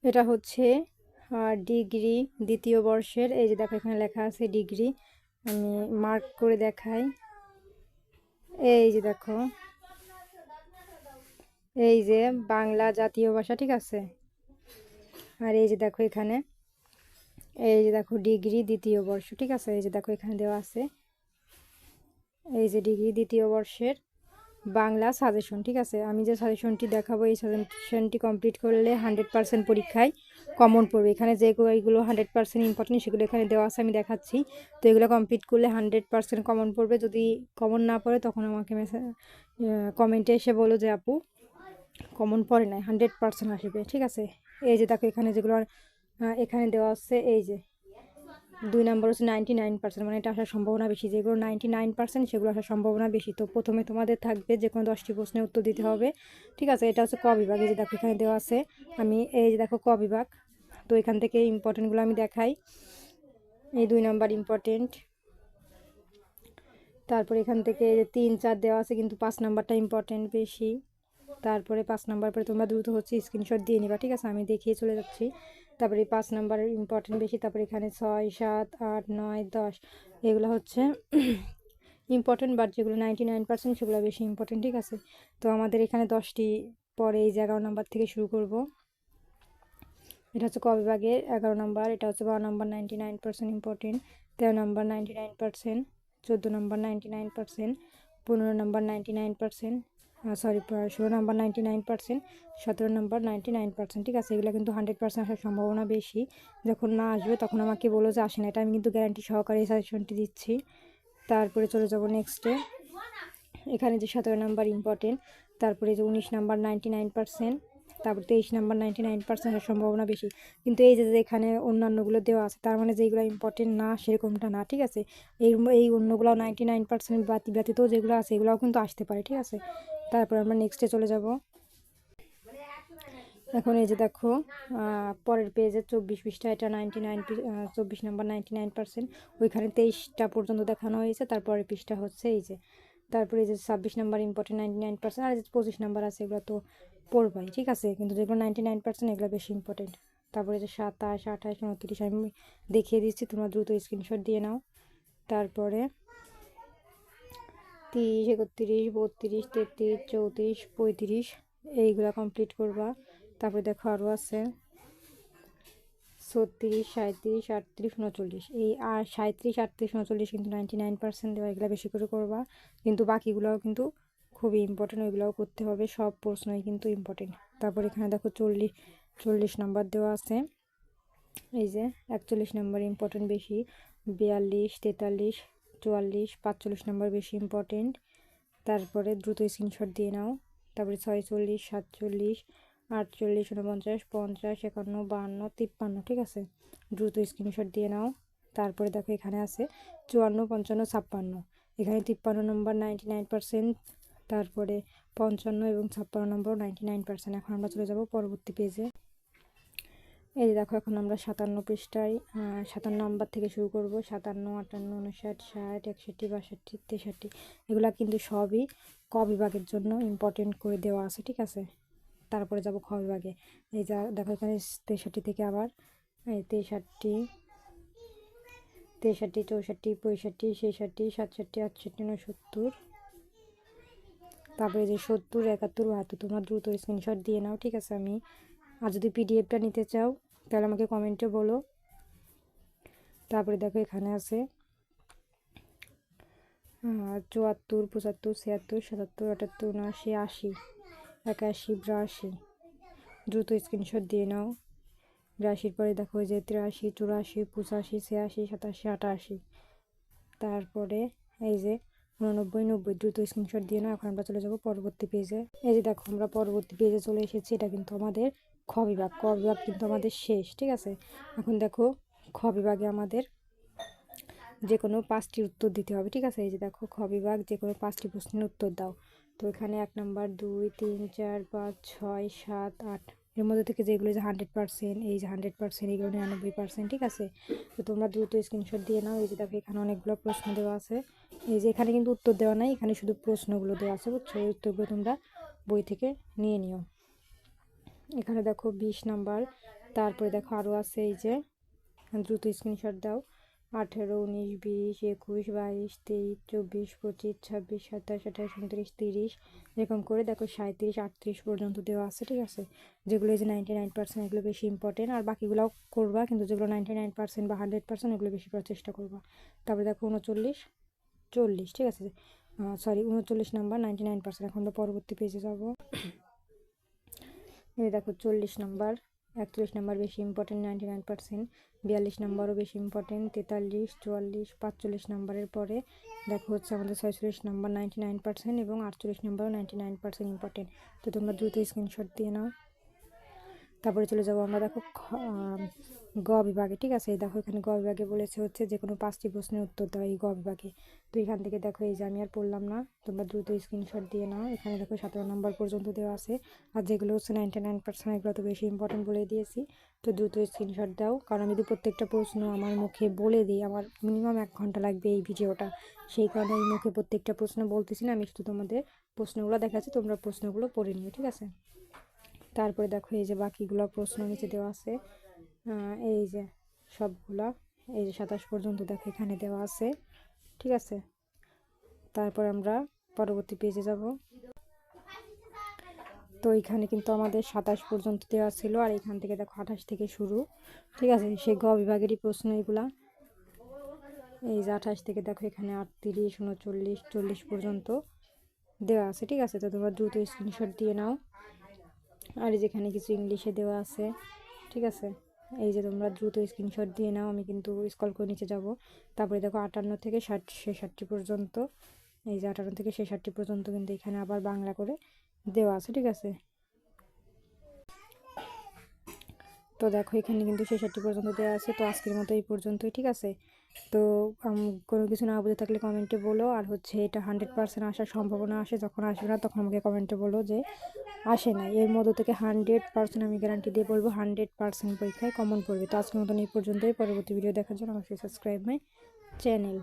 এটা হচ্ছে ডিগ্রি দ্বিতীয় বর্ষের। এই যে দেখো এখানে লেখা আছে ডিগ্রি, আমি মার্ক করে দেখাই। এই যে দেখো, এই যে বাংলা জাতীয় ভাষা, ঠিক আছে। আর এই যে দেখো এখানে, এই যে দেখো ডিগ্রি দ্বিতীয় বর্ষ, ঠিক আছে। এই যে দেখো এখানে দেওয়া আছে, এই যে ডিগ্রি দ্বিতীয় বর্ষের বাংলা সাজেশন, ঠিক আছে। আমি যে সাজেশনটি দেখাবো, এই সাজেশনটি কমপ্লিট করলে 100% পরীক্ষায় কমন পড়বে। এখানে এইগুলো 100% ইম্পর্টেন্ট, সেগুলো এখানে দেওয়া আছে, আমি দেখাচ্ছি। তো এগুলো কমপ্লিট করলে 100% কমন পড়বে। যদি কমন না পড়ে তখন আমাকে কমেন্টে এসে বলো যে আপু কমন পড়ে নাই, 100% আসবে, ঠিক আছে। এই যে দেখো এখানে যেগুলো এখানে দেওয়া আছে, এই যে 2 নম্বর হচ্ছে 99%, মানে এটা আসার সম্ভাবনা বেশি। যেগুলো 99% সেগুলো আসার সম্ভাবনা বেশি। তো প্রথমে তোমাদের থাকবে যে কোনো 10টি প্রশ্নের উত্তর দিতে হবে, ঠিক আছে। এটা হচ্ছে ক বিভাগ। এই যে দেখো এখানে দেওয়া আছে, আমি এই যে দেখো ক বিভাগ। তো এখান থেকে ইম্পর্টেন্টগুলো আমি দেখাই। এই 2 নম্বর ইম্পর্টেন্ট, তারপরে এখান থেকে 3, 4 দেওয়া আছে, কিন্তু 5 নাম্বারটা ইম্পর্টেন্ট বেশি। তারপরে 5 নাম্বার পরে তোমরা দ্রুত হচ্ছে স্ক্রিনশট দিয়ে নিবা, ঠিক আছে। আমি দেখিয়ে চলে যাচ্ছি। তারপরে 5 নাম্বারের ইম্পর্টেন্ট বেশি। তারপরে এখানে 6, 7, 8, 9, 10 এগুলো হচ্ছে ইম্পর্টেন্ট, বাট যেগুলো 99% সেগুলো বেশি ইম্পর্টেন্ট, ঠিক আছে। তো আমাদের এখানে 10টি পরে এই যে 11 নাম্বার থেকে শুরু করব। এটা হচ্ছে ক বিভাগের 11 নাম্বার। এটা হচ্ছে 12 number 99% important, 13 number 99%, 14 number 99%, 15 number 99%, 16 number 99%, 17 number 99%, ঠিক আছে। এগুলো কিন্তু 100% আসার সম্ভাবনা বেশি। যখন না আসবে তখন আমাকে বলো যে আসে না, এটা আমি কিন্তু গ্যারান্টি সহকারে এই সাজেশনটি দিচ্ছি। তারপরে চলে যাব নেক্সটে। এখানে যে 17 নাম্বার ইম্পর্টেন্ট, তারপরে যে 19 নাম্বার 99%, তারপর 23 নাম্বার 99% এর সম্ভাবনা বেশি। কিন্তু এই যে এখানে অন্যান্যগুলো দেওয়া আছে, তার মানে যেগুলো ইম্পর্টেন্ট না সেরকমটা না, ঠিক আছে। এই অন্যগুলো 99% ব্যতীত যেগুলো আছে এগুলোও কিন্তু আসতে পারে, ঠিক আছে। তারপর আমরা নেক্সটে চলে যাব। এখন এই যে দেখো পরের পেজে 24 পৃষ্ঠা, এটা 24 নাম্বার 99%, ওইখানে 23টা পর্যন্ত দেখানো হয়েছে। তারপরের পৃষ্ঠা হচ্ছে এই যে, তারপরে এই যে 26 নাম্বার ইম্পর্টেন্ট 99%, আর যে 25 নাম্বার আছে এগুলো তো পড়বাই, ঠিক আছে। কিন্তু যেগুলো 99% এগুলো বেশি ইম্পর্টেন্ট। তারপরে যে 27, 28, 29 আমি দেখিয়ে দিচ্ছি, তোমরা দ্রুত স্ক্রিনশট দিয়ে নাও। তারপরে 30, 31, 32, 33, 34, 35 এইগুলা কমপ্লিট করবা। তারপরে দেখো আরও আছে 36, 37, 38, 39, এই আর 37, 38, 39 কিন্তু 99% দেওয়া, এগুলো বেশি করে করবা। কিন্তু বাকিগুলোও কিন্তু খুবই ইম্পর্টেন্ট, ওইগুলোও করতে হবে, সব প্রশ্নই কিন্তু ইম্পর্টেন্ট। তারপর এখানে দেখো 40 নাম্বার দেওয়া আছে। এই যে 41 নাম্বার ইম্পর্টেন্ট বেশি, 42, 43, 44, 45 নাম্বার বেশি ইম্পর্টেন্ট। তারপরে দ্রুত স্ক্রিনশট দিয়ে নাও। তারপরে 46, 47, 48, 49, 50, 51, 52, 53, ঠিক আছে। দ্রুত স্ক্রিনশট দিয়ে নাও। তারপরে দেখো এখানে আছে 54, 55, 56, এখানে 53 নম্বর 99%, তারপরে 55 এবং 56 নম্বর 99%। এখন আমরা চলে যাব পরবর্তী পেজে। এই যে দেখো এখন আমরা 57 পৃষ্ঠায় 57 নাম্বার থেকে শুরু করব। 57, 58, 59, 60, 61, 62, 63 এগুলা কিন্তু সবই ক বিভাগের জন্য ইম্পর্টেন্ট করে দেওয়া আছে, ঠিক আছে। তারপরে যাব খ বিভাগে। এই যা দেখো এখানে 63 থেকে আবার এই 63, 64, 65, 66, 67, 68, 69, তারপরে যে 70, 71, 72 তোমরা দ্রুত স্ক্রিনশট দিয়ে নাও, ঠিক আছে। আমি আর যদি পিডিএফটা নিতে চাও তাহলে আমাকে কমেন্টে বলো। তারপরে দেখো এখানে আছে 74, 75, 76, 77, 78, 79, 80, 81, 82 দ্রুত স্ক্রিনশট দিয়ে নাও। 82 পরে দেখো যে 83, 84, 85, 86, 87, 88, তারপরে এই যে 89, 90 দ্রুত স্ক্রিনশট দিয়ে নাও। এখন আমরা চলে যাব পরবর্তী পেজে। এই যে দেখো আমরা পরবর্তী পেজে চলে এসেছি। এটা কিন্তু আমাদের খ বিভাগ, ক বিভাগ কিন্তু আমাদের শেষ, ঠিক আছে। এখন দেখো খ বিভাগে আমাদের যে কোনো 5টি উত্তর দিতে হবে, ঠিক আছে। এই যে দেখো খ বিভাগ, যে কোনো 5টি প্রশ্নের উত্তর দাও। তো এখানে 1 নাম্বার, 2, 3, 4, 5, 6, 7, 8 এর মধ্যে থেকে যেগুলো যে 100%, এই যে 100%, এগুলো 99%, ঠিক আছে। তো তোমরা দ্রুত স্ক্রিনশট দিয়ে নাও। এই যে দেখো এখানে অনেকগুলো প্রশ্ন দেওয়া আছে। এই যে এখানে কিন্তু উত্তর দেওয়া নাই, এখানে শুধু প্রশ্নগুলো দেওয়া আছে, বুঝছো। এই উত্তরগুলো তোমরা বই থেকে নিয়ে নিও। এখানে দেখো 20 নাম্বার তারপরে দেখো আরও আছে, এই যে দ্রুত স্ক্রিনশট দাও। 18, 19, 20, 21, 22, 23, 24, 25, 26, 27, 28, 29, 30, এরকম করে দেখো 37, 38 পর্যন্ত দেওয়া আছে, ঠিক আছে। যেগুলো এই যে 99% এগুলো বেশি ইম্পর্টেন্ট, আর বাকিগুলোও করবা, কিন্তু যেগুলো 99% বা 100% এগুলো বেশি করার চেষ্টা করবা। তারপরে দেখো 39, 40, ঠিক আছে, সরি 39 নাম্বার 99%। এখন তো পরবর্তী পেজে যাব। এই দেখো 40 নাম্বার, 41 নাম্বার বেশি ইম্পর্টেন্ট 99%, 42 নাম্বারও বেশি ইম্পর্টেন্ট 43, 44, 45 নাম্বারের পরে দেখো হচ্ছে আমাদের 46 নাম্বার 99% এবং 48 নাম্বারও 99% ইম্পর্টেন্ট। তো তোমরা দ্রুত স্ক্রিনশট দিয়ে নাও। তারপরে চলে যাবো আমরা দেখো গ বিভাগে, ঠিক আছে। দেখো এখানে গ বিভাগে বলেছে হচ্ছে যে কোনো 5টি প্রশ্নের উত্তর দাও এই গ বিভাগে। তো এখান থেকে দেখো এই যে আমি আর পড়লাম না, তোমরা দ্রুত স্ক্রিনশট দিয়ে নাও। এখানে দেখো 17 নম্বর পর্যন্ত দেওয়া আছে, আর যেগুলো হচ্ছে 99% এগুলো তো বেশি ইম্পর্টেন্ট বলে দিয়েছি। তো দ্রুত স্ক্রিনশট দাও, কারণ আমি যদি প্রত্যেকটা প্রশ্ন আমার মুখে বলে দিই আমার মিনিমাম 1 ঘন্টা লাগবে এই ভিডিওটা। সেই কারণে আমি মুখে প্রত্যেকটা প্রশ্ন বলতেছি না, আমি শুধু তোমাদের প্রশ্নগুলো দেখাচ্ছি, তোমরা প্রশ্নগুলো পড়ে নিও, ঠিক আছে। তারপরে দেখো এই যে বাকিগুলো প্রশ্ন নিচে দেওয়া আছে, এই যে সবগুলা, এই যে 27 পর্যন্ত দেখো এখানে দেওয়া আছে, ঠিক আছে। তারপর আমরা পরবর্তী পেজে যাব। তো এখানে কিন্তু আমাদের 27 পর্যন্ত দেওয়া ছিল, আর এখান থেকে দেখো 28 থেকে শুরু, ঠিক আছে। সেই গ বিভাগেরই প্রশ্ন এগুলা। এই যে 28 থেকে দেখো এখানে 38, 39, 40 পর্যন্ত দেওয়া আছে, ঠিক আছে। তো তোমরা দ্রুত স্ক্রিনশট দিয়ে নাও। আর যেখানে কিছু ইংলিশে দেওয়া আছে, ঠিক আছে। এই যে তোমরা দ্রুত স্ক্রিনশট দিয়ে নাও, আমি কিন্তু স্ক্রল করে নিচে যাব। তারপরে দেখো 58 থেকে 66 পর্যন্ত, এই যে 58 থেকে 66 পর্যন্ত কিন্তু এখানে আবার বাংলা করে দেওয়া আছে, ঠিক আছে। তো দেখো এখানে কিন্তু 66 পর্যন্ত দেওয়া আছে। তো আজকের মতো এই পর্যন্তই, ঠিক আছে। তো কোনো কিছু না বুঝে থাকলে কমেন্টে বলো, আর হচ্ছে এটা 100% আসার সম্ভাবনা আসে, যখন আসবে না তখন আমাকে কমেন্টে বলো যে আসে না। এর মধ্যে থেকে 100% আমি গ্যারান্টি দিয়ে বলবো 100% পরীক্ষায় কমন পড়বে। তো আজকের মতন এই পর্যন্তই। পরবর্তী ভিডিও দেখার জন্য অবশ্যই সাবস্ক্রাইব মাই চ্যানেল।